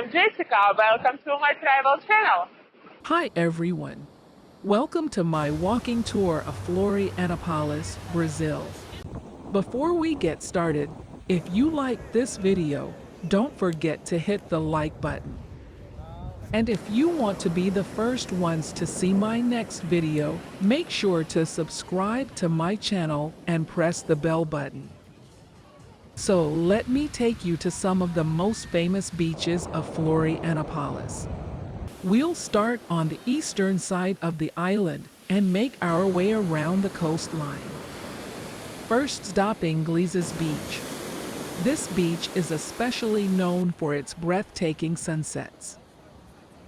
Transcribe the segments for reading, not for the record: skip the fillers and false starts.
I'm Jessica. Welcome to my travel channel. Hi everyone. Welcome to my walking tour of Florianopolis, Brazil. Before we get started, if you like this video, don't forget to hit the like button. And if you want to be the first ones to see my next video, make sure to subscribe to my channel and press the bell button. So let me take you to some of the most famous beaches of Florianopolis. We'll start on the eastern side of the island and make our way around the coastline. First stopping Glizes Beach. This beach is especially known for its breathtaking sunsets.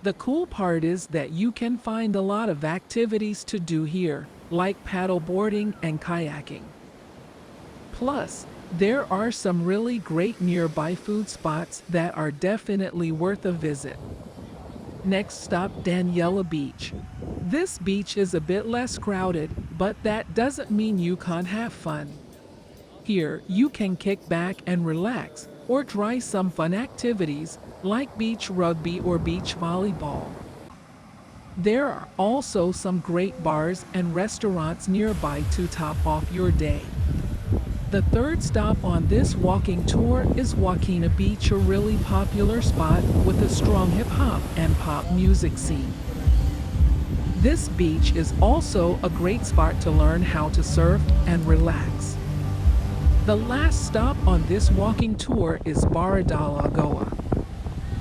The cool part is that you can find a lot of activities to do here, like paddleboarding and kayaking. Plus, there are some really great nearby food spots that are definitely worth a visit. Next stop, Daniela Beach. This beach is a bit less crowded, but that doesn't mean you can't have fun. Here, you can kick back and relax, or try some fun activities, like beach rugby or beach volleyball. There are also some great bars and restaurants nearby to top off your day. The third stop on this walking tour is Joaquina Beach, a really popular spot with a strong hip-hop and pop music scene. This beach is also a great spot to learn how to surf and relax. The last stop on this walking tour is Barra da Lagoa.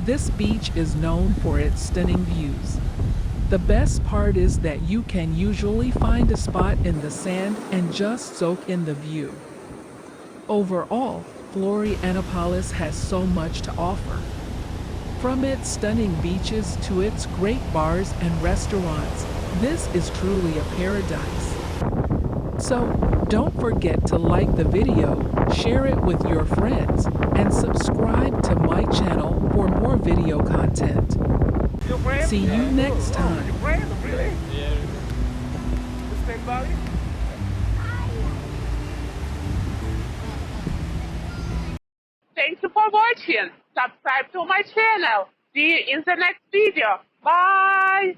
This beach is known for its stunning views. The best part is that you can usually find a spot in the sand and just soak in the view. Overall, Florianopolis has so much to offer. From its stunning beaches to its great bars and restaurants, this is truly a paradise. So, don't forget to like the video, share it with your friends, and subscribe to my channel for more video content. See you next time. Your friend, really? Yeah. This thing, buddy? Thank you for watching. Subscribe to my channel. See you in the next video. Bye.